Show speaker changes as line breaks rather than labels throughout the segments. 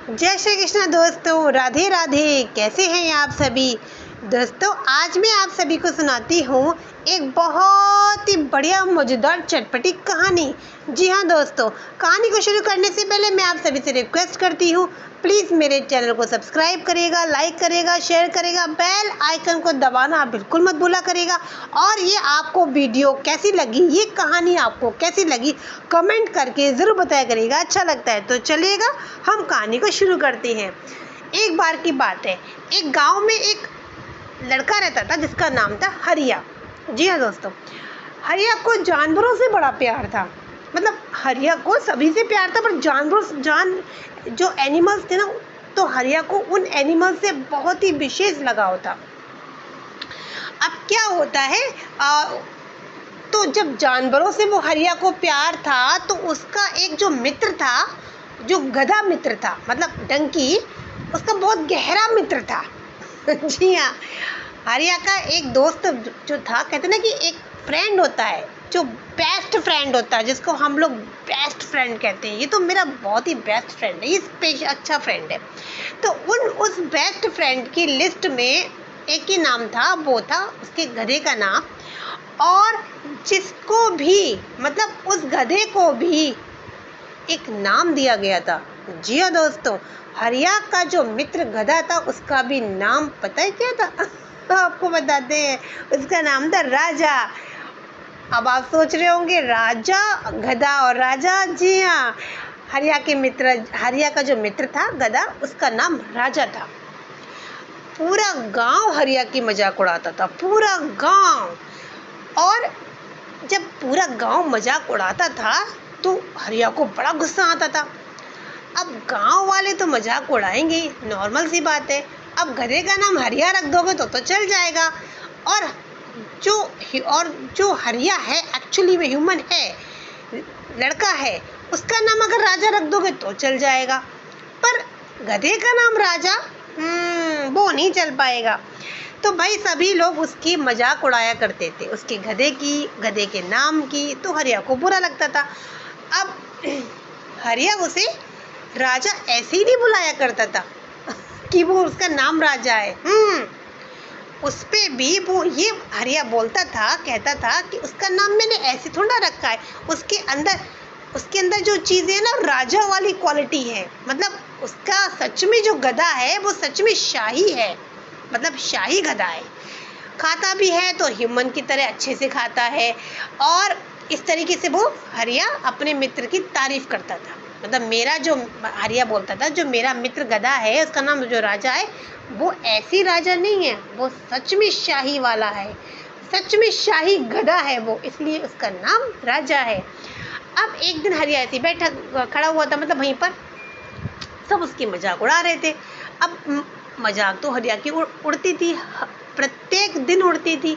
जय श्री कृष्ण दोस्तों, राधे राधे। कैसे हैं आप सभी दोस्तों? आज मैं आप सभी को सुनाती हूँ एक बहुत ही बढ़िया मज़ेदार चटपटी कहानी। जी हाँ दोस्तों, कहानी को शुरू करने से पहले मैं आप सभी से रिक्वेस्ट करती हूँ, प्लीज़ मेरे चैनल को सब्सक्राइब करेगा, लाइक करेगा, शेयर करेगा, बेल आइकन को दबाना बिल्कुल मत भूला करेगा। और ये आपको वीडियो कैसी लगी, ये कहानी आपको कैसी लगी, कमेंट करके ज़रूर बताया करेगा। अच्छा लगता है तो चलिएगा हम कहानी को शुरू करते हैं। एक बार की बात है, एक गांव में एक लड़का रहता था जिसका नाम था हरिया। जी हाँ दोस्तों, हरिया को जानवरों से बड़ा प्यार था। मतलब हरिया को सभी से प्यार था, पर जो एनिमल्स थे ना, तो हरिया को उन एनिमल्स से बहुत ही विशेष लगाव था। अब क्या होता है, तो जब जानवरों से वो हरिया को प्यार था, तो उसका एक जो मित्र था, जो गधा मित्र था, मतलब डंकी, उसका बहुत गहरा मित्र था। जी हाँ, हरिया का एक दोस्त जो था, कहते ना कि एक फ्रेंड होता है जो बेस्ट फ्रेंड होता है, जिसको हम लोग बेस्ट फ्रेंड कहते हैं। ये तो मेरा बहुत ही बेस्ट फ्रेंड है, ये स्पेशल अच्छा फ्रेंड है। तो उस बेस्ट फ्रेंड की लिस्ट में एक ही नाम था, वो था उसके गधे का नाम। और जिसको भी, मतलब उस गधे को भी एक नाम दिया गया था। जी हाँ दोस्तों, हरिया का जो मित्र गधा था, उसका भी नाम पता है क्या था? आपको बताते हैं, उसका नाम था राजा। अब आप सोच रहे होंगे, राजा, गधा और राजा। जी हाँ, हरिया का जो मित्र था गधा, उसका नाम राजा था। पूरा गांव हरिया की मजाक उड़ाता था, पूरा गांव। और जब पूरा गांव मजाक उड़ाता था तो हरिया को बड़ा गुस्सा आता था। अब गांव वाले तो मजाक उड़ाएंगे, नॉर्मल सी बात है। अब गधे का नाम हरिया रख दोगे तो चल जाएगा। और जो हरिया है, एक्चुअली में ह्यूमन है, लड़का है, उसका नाम अगर राजा रख दोगे तो चल जाएगा। पर गधे का नाम राजा, वो नहीं चल पाएगा। तो भाई सभी लोग उसकी मजाक उड़ाया करते थे, उसके गधे के नाम की। तो हरिया को बुरा लगता था। अब हरिया उसे राजा ऐसे ही नहीं बुलाया करता था कि वो उसका नाम राजा है। उस पे भी वो ये हरिया बोलता था, कहता था कि उसका नाम मैंने ऐसे थोड़ा रखा है, उसके अंदर जो चीज़ें ना, राजा वाली क्वालिटी है। मतलब उसका सच में जो गधा है वो सच में शाही है, मतलब शाही गधा है। खाता भी है तो ह्यूमन की तरह अच्छे से खाता है। और इस तरीके से वो हरिया अपने मित्र की तारीफ करता था। मतलब हरिया बोलता था, जो मेरा मित्र गधा है, उसका नाम जो राजा है, वो ऐसी राजा नहीं है, वो सच में शाही वाला है, सच में शाही गधा है वो, इसलिए उसका नाम राजा है। अब एक दिन हरिया ऐसे खड़ा हुआ था, मतलब वहीं पर सब उसकी मजाक उड़ा रहे थे। अब मजाक तो हरिया की उड़ती थी, प्रत्येक दिन उड़ती थी।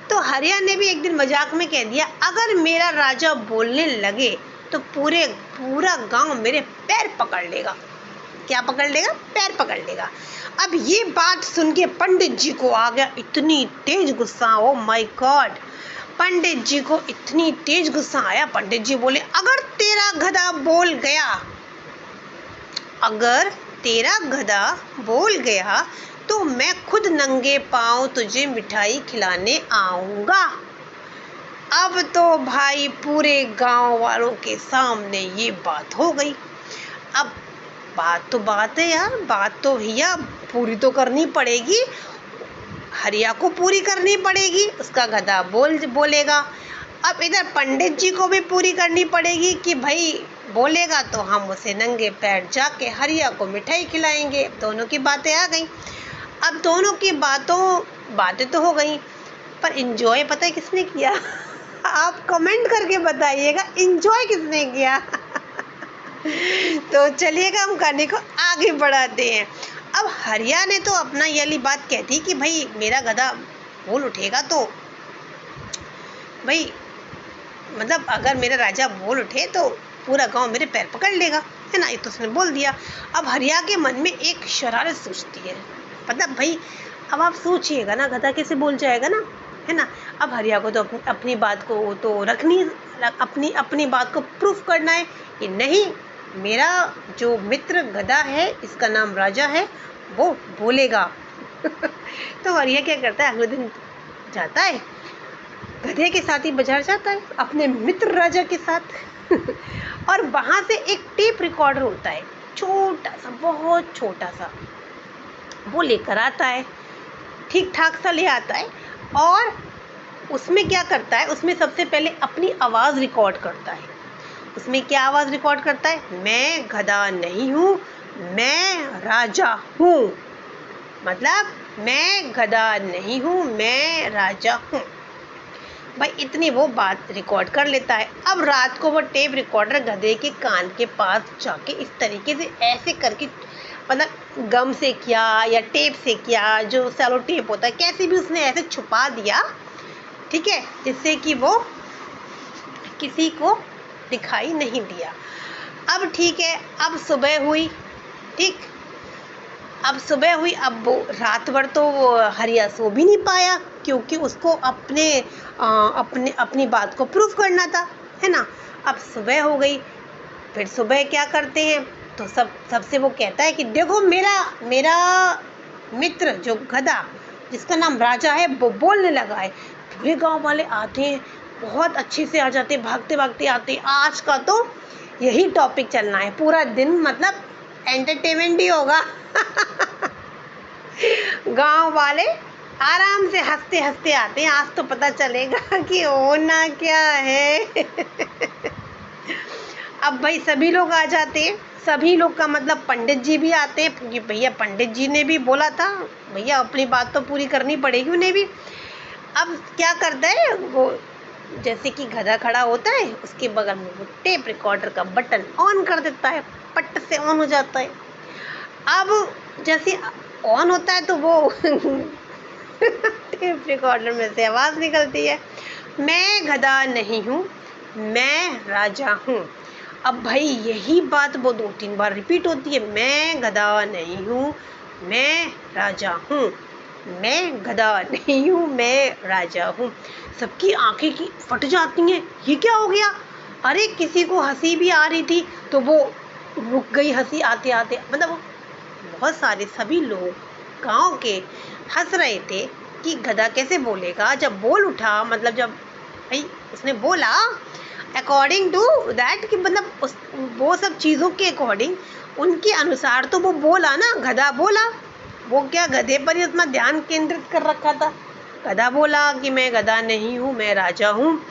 तो हरिया ने भी एक दिन मजाक में कह दिया, अगर मेरा राजा बोलने लगे तो पूरा गांव मेरे पैर पकड़ लेगा। क्या पकड़ लेगा? पैर पकड़ लेगा। अब ये बात सुन के पंडित जी को आ गया इतनी तेज गुस्सा, ओ माय गॉड। पंडित जी को इतनी तेज गुस्सा आया। पंडित जी बोले, अगर तेरा गधा बोल गया तो मैं खुद नंगे पांव तुझे मिठाई खिलाने आऊंगा। अब तो भाई पूरे गांव वालों के सामने ये बात हो गई। अब बात है यार, बात तो भैया पूरी तो करनी पड़ेगी, हरिया को पूरी करनी पड़ेगी, उसका गधा बोलेगा। अब इधर पंडित जी को भी पूरी करनी पड़ेगी कि भाई बोलेगा तो हम उसे नंगे पैर जाके हरिया को मिठाई खिलाएंगे। दोनों की बातें आ गई। अब दोनों की बातें तो हो गई, पर एंजॉय पता है किसने किया? आप कमेंट करके बताइएगा, एंजॉय किसने किया? तो चलिएगा हम कहानी को आगे बढ़ाते हैं। अब हरिया ने तो अपना ये वाली बात कहती कि भाई मेरा गधा बोल उठेगा तो भाई, मतलब अगर मेरा राजा बोल उठे तो पूरा गांव मेरे पैर पकड़ लेगा, है ना। ये तो उसने बोल दिया। अब हरिया के मन में एक शरारत सोचती है। मतलब भाई, अब आप सोचिएगा ना, गधा कैसे बोल जाएगा ना, है ना। अब हरिया को तो अपनी बात को तो रखनी, अपनी बात को प्रूफ करना है कि नहीं, मेरा जो मित्र गधा है, इसका नाम राजा है, वो बोलेगा। तो हरिया क्या करता है, अगले दिन जाता है, गधे के साथ ही बाजार जाता है अपने मित्र राजा के साथ। और वहाँ से एक टेप रिकॉर्डर होता है, छोटा सा, बहुत छोटा सा, वो लेकर आता है, ठीक ठाक सा ले आता है। और उसमें क्या करता है, उसमें सबसे पहले अपनी आवाज़ रिकॉर्ड करता है। उसमें क्या आवाज़ रिकॉर्ड करता है, मैं गधा नहीं हूँ, मैं राजा हूँ। मतलब मैं गधा नहीं हूँ, मैं राजा हूँ। भाई इतनी वो बात रिकॉर्ड कर लेता है। अब रात को वो टेप रिकॉर्डर गधे के कान के पास जाके इस तरीके से ऐसे करके, मतलब गम से किया या टेप से किया, जो सेलो टेप होता है, कैसे भी उसने ऐसे छुपा दिया, ठीक है, जिससे कि वो किसी को दिखाई नहीं दिया। अब ठीक है, अब सुबह हुई, ठीक, अब सुबह हुई। अब वो रात भर तो हरिया सो भी नहीं पाया, क्योंकि उसको अपनी बात को प्रूफ करना था, है ना। अब सुबह हो गई, फिर सुबह क्या करते हैं, तो सबसे वो कहता है कि देखो मेरा मित्र जो गधा, जिसका नाम राजा है, वो बोलने लगा है। पूरे गांव वाले आते हैं, बहुत अच्छे से आ जाते, भागते भागते आते। आज का तो यही टॉपिक चलना है पूरा दिन, मतलब एंटरटेनमेंट ही होगा। गांव वाले आराम से हंसते हंसते आते हैं, आज तो पता चलेगा कि होना क्या है। अब भाई सभी लोग आ जाते हैं, सभी लोग का मतलब पंडित जी भी आते हैं, क्योंकि भैया पंडित जी ने भी बोला था, भैया अपनी बात तो पूरी करनी पड़ेगी उन्हें भी। अब क्या करता है वो, जैसे कि गधा खड़ा होता है, उसके बगल में वो टेप रिकॉर्डर का बटन ऑन कर देता है, पट से ऑन हो जाता है। अब जैसे ऑन होता है तो वो टेप रिकॉर्डर में से आवाज़ निकलती है, मैं गधा नहीं हूँ, मैं राजा हूँ। अब भाई यही बात वो 2-3 बार रिपीट होती है, मैं गधा नहीं हूँ, मैं राजा हूँ, मैं गधा नहीं हूँ, मैं राजा हूँ। सबकी आंखें की फट जाती हैं, ये क्या हो गया। अरे किसी को हंसी भी आ रही थी तो वो रुक गई हंसी आते आते, मतलब बहुत सारे सभी लोग गांव के हंस रहे थे कि गधा कैसे बोलेगा। जब बोल उठा, मतलब जब भाई उसने बोला अकॉर्डिंग टू दैट, कि मतलब वो सब चीज़ों के अकॉर्डिंग, उनके अनुसार तो वो बोला ना, गधा बोला। वो क्या गधे पर ही उतना ध्यान केंद्रित कर रखा था। गधा बोला कि मैं गधा नहीं हूँ, मैं राजा हूँ।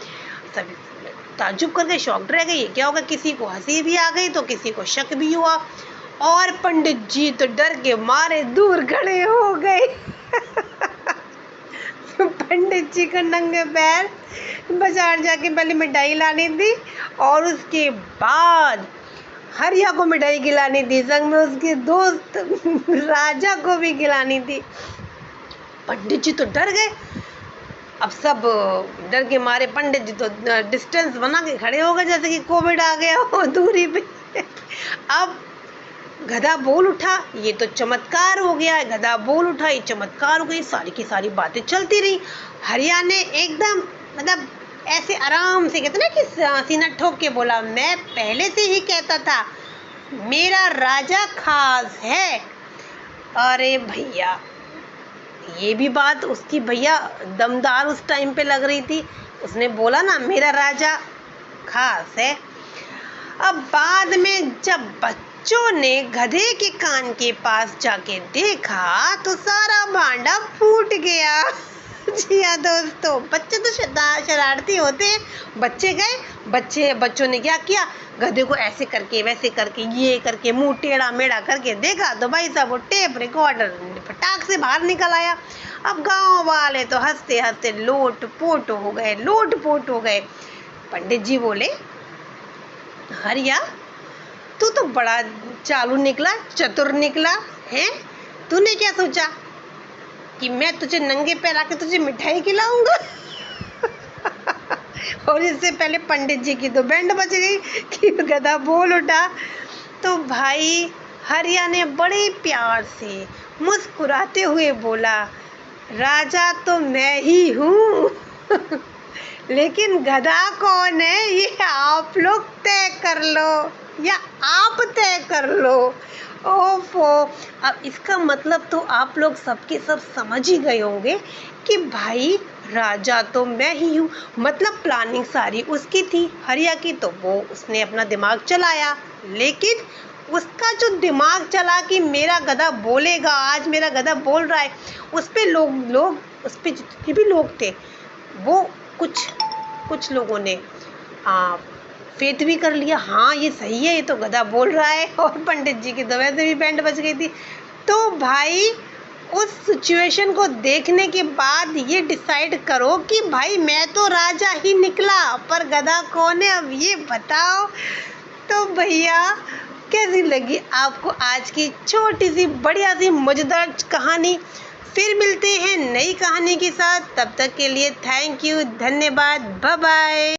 सभी ताज्जुब करके शॉक्ड रह गए, ये क्या होगा। किसी को हंसी भी आ गई तो किसी को शक भी हुआ, और पंडित जी तो डर के मारे दूर खड़े हो गए। पंडित जी को नंगे पैर बाजार जाके पहले मिठाई लानी थी, और उसके बाद हरिया को मिठाई खिलानी थी, संग में उसके दोस्त राजा को भी खिलानी थी। पंडित जी तो डर गए। अब सब डर के मारे पंडित जी तो डिस्टेंस बना के खड़े हो गए, जैसे कि कोविड आ गया हो, दूरी पे। अब गधा बोल उठा, ये तो चमत्कार हो गया। गधा बोल उठा, ये चमत्कार हो गई। सारी की सारी बातें चलती रही। हरिया ने एकदम, मतलब ऐसे आराम से, कहते ना कि सीना ठोक के बोला, मैं पहले से ही कहता था मेरा राजा खास है। अरे भैया, ये भी बात उसकी भैया दमदार उस टाइम पे लग रही थी। उसने बोला ना मेरा राजा खास है। अब बाद में जब बच्चों ने गधे के कान के पास जाके देखा तो सारा भांडा फूट गया। जी हाँ दोस्तों, बच्चे तो शरारती होते हैं। बच्चे गए, बच्चों ने क्या किया, गधे को ऐसे करके वैसे करके ये करके मुंह टेढ़ा मेढ़ा करके देखा, तो भाई साहब वो टेप रिकॉर्डर फटाक से बाहर निकल आया। अब गांव वाले तो हंसते हंसते लोट पोट हो गए। पंडित जी बोले, हरिया तू तो बड़ा चालू निकला, चतुर निकला है। तूने क्या सोचा कि मैं तुझे नंगे पैर आके तुझे मिठाई खिलाऊंगा। और इससे पहले पंडित जी की तो बैंड बज गई कि गधा बोल उठा। तो भाई हरिया ने बड़े प्यार से मुस्कुराते हुए बोला, राजा तो मैं ही हूँ। लेकिन गधा कौन है ये आप लोग तय कर लो। या आप तय कर लो। ओफो, अब इसका मतलब तो आप लोग सबके सब समझ ही गए होंगे कि भाई राजा तो मैं ही हूँ, मतलब प्लानिंग सारी उसकी थी, हरिया की, तो वो उसने अपना दिमाग चलाया। लेकिन उसका जो दिमाग चला कि मेरा गधा बोलेगा, आज मेरा गधा बोल रहा है, उस पे लोग उस पे जितने भी लोग थे वो कुछ लोगों ने फेथ भी कर लिया, हाँ ये सही है, ये तो गधा बोल रहा है। और पंडित जी की तो वैसे भी बैंड बज गई थी। तो भाई उस सिचुएशन को देखने के बाद ये डिसाइड करो कि भाई मैं तो राजा ही निकला, पर गधा कौन है अब ये बताओ। तो भैया कैसी लगी आपको आज की छोटी सी बढ़िया सी मजेदार कहानी। फिर मिलते हैं नई कहानी के साथ, तब तक के लिए थैंक यू, धन्यवाद, बाय बाय।